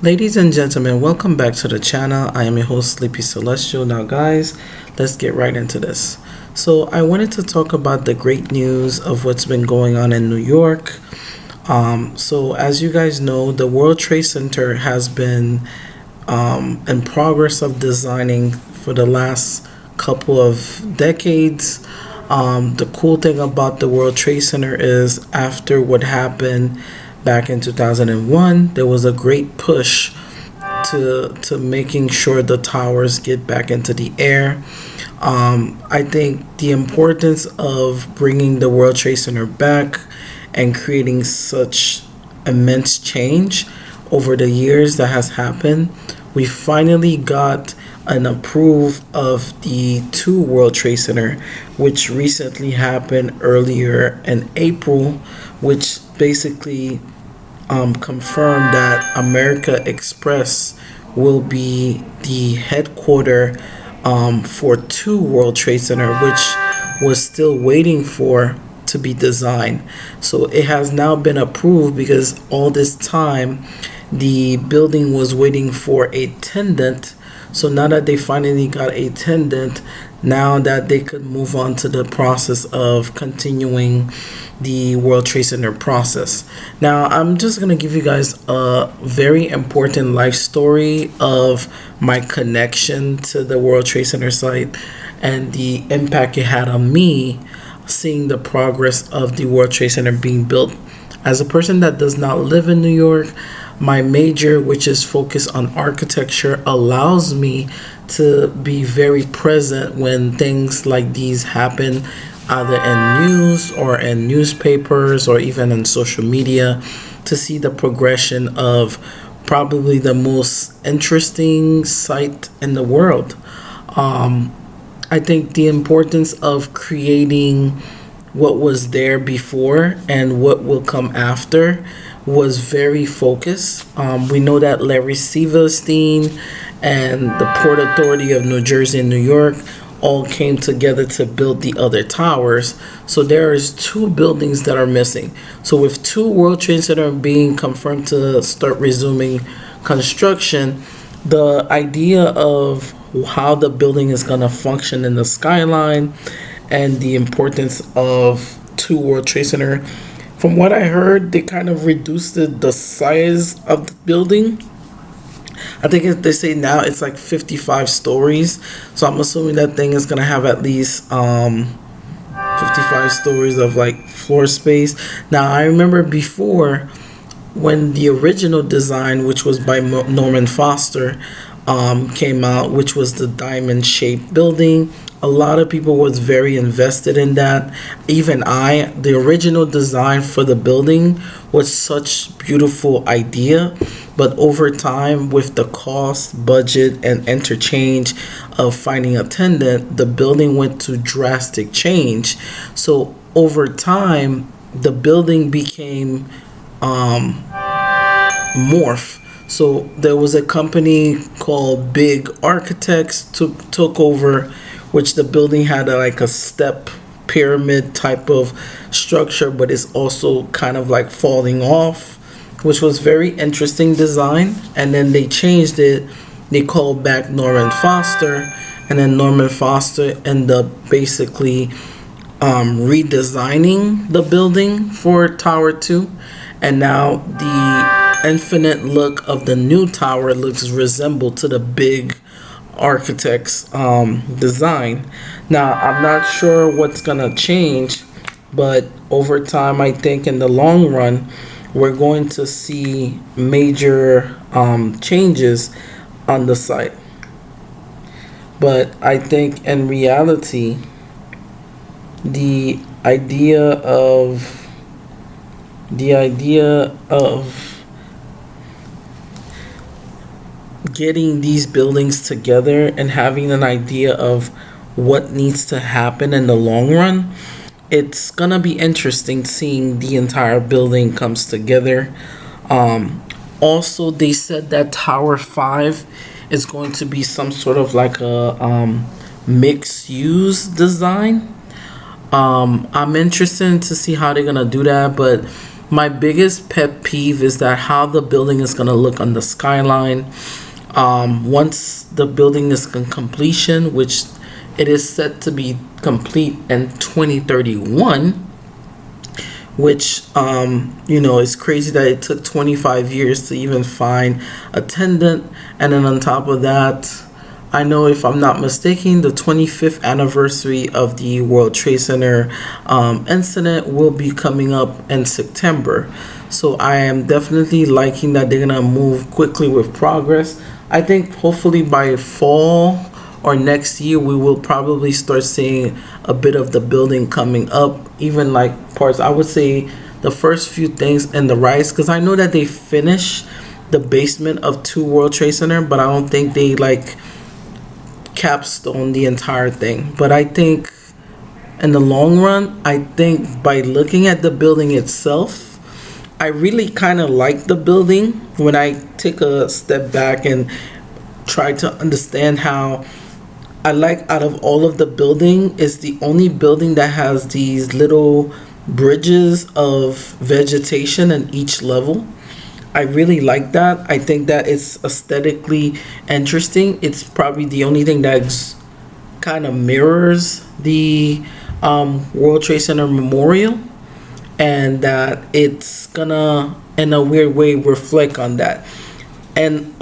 Ladies and gentlemen, welcome back to the channel. I am your host, Sleepy Celestial. Now, guys, let's get right into this. So, I wanted to talk about the great news of what's been going on in New York. As you guys know, the World Trade Center has been in progress of designing for the last couple of decades. The cool thing about the World Trade Center is after what happened back in 2001, there was a great push to making sure the towers get back into the air. I think the importance of bringing the World Trade Center back and creating such immense change over the years that has happened, we finally got an approve of the two World Trade Center, which recently happened earlier in April, which basically confirmed that America Express will be the headquarter for two World Trade Center, which was still waiting for to be designed. So it has now been approved because all this time the building was waiting for a tenant. So now that they finally got a tenant, now that they could move on to the process of continuing the World Trade Center process. Now, I'm just going to give you guys a very important life story of my connection to the World Trade Center site and the impact it had on me seeing the progress of the World Trade Center being built. As a person that does not live in New York, my major, which is focused on architecture, allows me to be very present when things like these happen, either in news or in newspapers or even on social media, to see the progression of probably the most interesting site in the world. I think the importance of creating what was there before and what will come after was very focused. We know that Larry Silverstein and the Port Authority of New Jersey and New York all came together to build the other towers. So there is two buildings that are missing. So with two World Trade Center being confirmed to start resuming construction, the idea of how the building is going to function in the skyline and the importance of two World Trade Center, from what I heard, they kind of reduced the size of the building. I think they say now it's like 55 stories. So I'm assuming that thing is going to have at least 55 stories of like floor space. Now, I remember before when the original design, which was by Norman Foster, came out, which was the diamond-shaped building. A lot of people was very invested in that. Even the original design for the building was such beautiful idea, but over time with the cost, budget, and interchange of finding a tenant, the building went to drastic change. So over time, the building became morph. So there was a company called Big Architects took over, which the building had like a step pyramid type of structure, but it's also kind of like falling off, which was very interesting design. And then they changed it. They called back Norman Foster, and then Norman Foster ended up basically redesigning the building for Tower 2. And now the infinite look of the new tower looks resembled to the Big Architects design. Now, I'm not sure what's gonna change, but over time, I think in the long run, we're going to see major changes on the site. But I think in reality, the idea of getting these buildings together and having an idea of what needs to happen in the long run, it's gonna be interesting seeing the entire building comes together. Also, they said that Tower 5 is going to be some sort of like a mixed use design. I'm interested to see how they're gonna do that, but My biggest pet peeve is that how the building is going to look on the skyline. Once the building is in completion, which it is set to be complete in 2031, which is crazy that it took 25 years to even find a tenant. And then on top of that, I know, if I'm not mistaken, the 25th anniversary of the World Trade Center incident will be coming up in September. So I am definitely liking that they're gonna move quickly with progress. I think hopefully by fall or next year we will probably start seeing a bit of the building coming up, even like parts. I would say the first few things in the rise, because I know that they finished the basement of 2 World Trade Center, but I don't think they like capstone the entire thing. But I think in the long run, I think by looking at the building itself, I really kind of like the building when I take a step back and try to understand how I like, out of all of the building, is the only building that has these little bridges of vegetation in each level. I really like that. I think that it's aesthetically interesting. It's probably the only thing that kind of mirrors the World Trade Center Memorial, and that it's gonna, in a weird way, reflect on that. And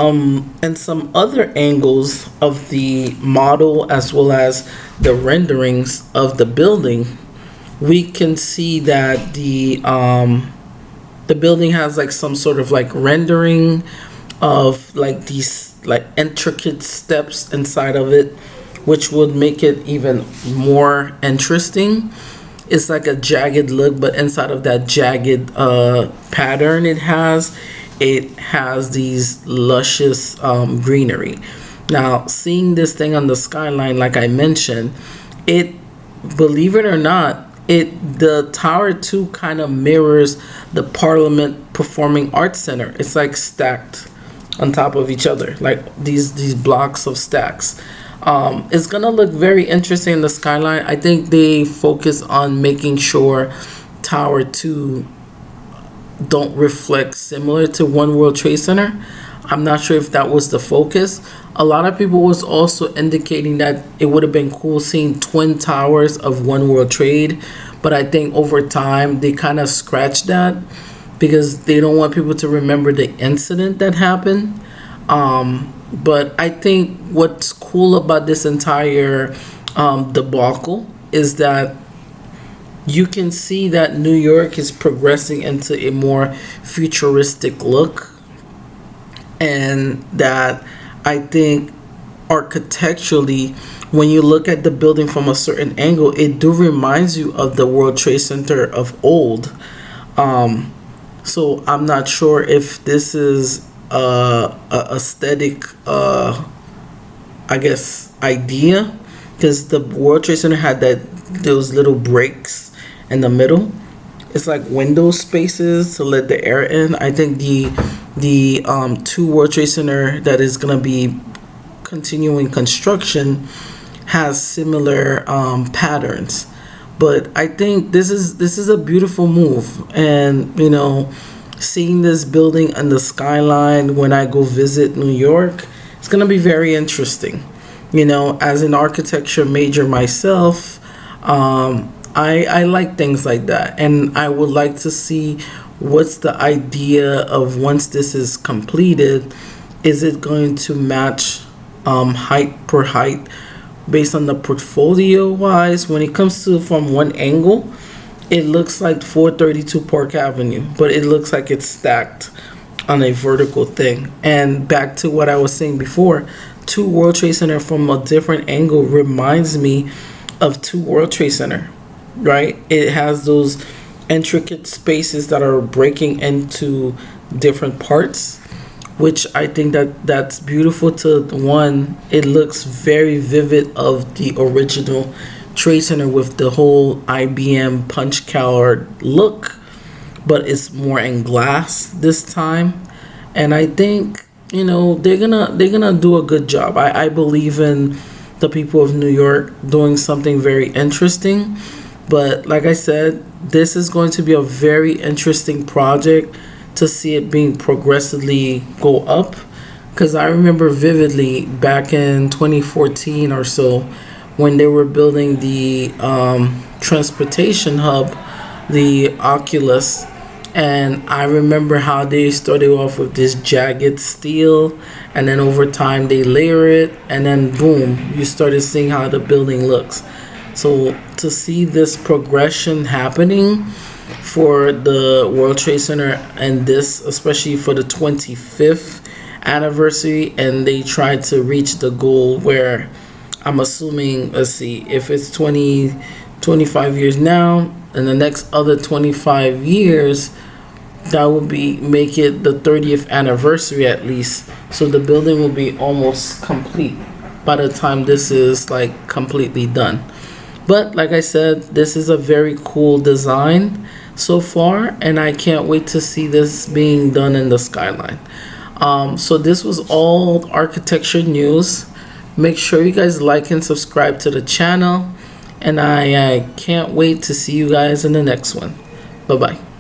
some other angles of the model, as well as the renderings of the building, we can see that the building has like some sort of like rendering of like these like intricate steps inside of it, which would make it even more interesting. It's like a jagged look, but inside of that jagged pattern it has these luscious greenery. Now, seeing this thing on the skyline, like I mentioned, it, believe it or not, the Tower 2 kind of mirrors the Parliament Performing Arts Center. It's like stacked on top of each other, like these blocks of stacks. It's gonna look very interesting in the skyline. I think they focus on making sure Tower 2 don't reflect similar to One World Trade Center. I'm not sure if that was the focus. A lot of people was also indicating that it would have been cool seeing twin towers of One World Trade, but I think over time they kind of scratched that because they don't want people to remember the incident that happened. But I think what's cool about this entire debacle is that you can see that New York is progressing into a more futuristic look, and that I think architecturally, when you look at the building from a certain angle, it do reminds you of the World Trade Center of old. So I'm not sure if this is a aesthetic, I guess, idea, because the World Trade Center had those little breaks in the middle. It's like window spaces to let the air in. I think the 2 World Trade Center that is gonna be continuing construction has similar patterns. But I think this is a beautiful move, and seeing this building and the skyline when I go visit New York, it's gonna be very interesting. As an architecture major myself, I like things like that, and I would like to see what's the idea of, once this is completed, is it going to match height per height based on the portfolio wise. When it comes to from one angle, it looks like 432 Park Avenue, but it looks like it's stacked on a vertical thing. And back to what I was saying before, 2 World Trade Center from a different angle reminds me of 2 World Trade Center, right? It has those intricate spaces that are breaking into different parts, which I think that's beautiful. To one, it looks very vivid of the original Trade Center with the whole IBM punch card look, but it's more in glass this time. And I think they're gonna do a good job. I believe in the people of New York doing something very interesting. But like I said, this is going to be a very interesting project to see it being progressively go up, because I remember vividly back in 2014 or so when they were building the transportation hub, the Oculus, and I remember how they started off with this jagged steel, and then over time they layer it, and then boom, you started seeing how the building looks. So to see this progression happening for the World Trade Center, and this especially for the 25th anniversary, and they tried to reach the goal where I'm assuming, let's see, if it's 25 years now, in the next other 25 years, that would be make it the 30th anniversary at least. So the building will be almost complete by the time this is like completely done. But like I said, this is a very cool design so far, and I can't wait to see this being done in the skyline. So this was all architecture news. Make sure you guys like and subscribe to the channel, and I can't wait to see you guys in the next one. Bye bye.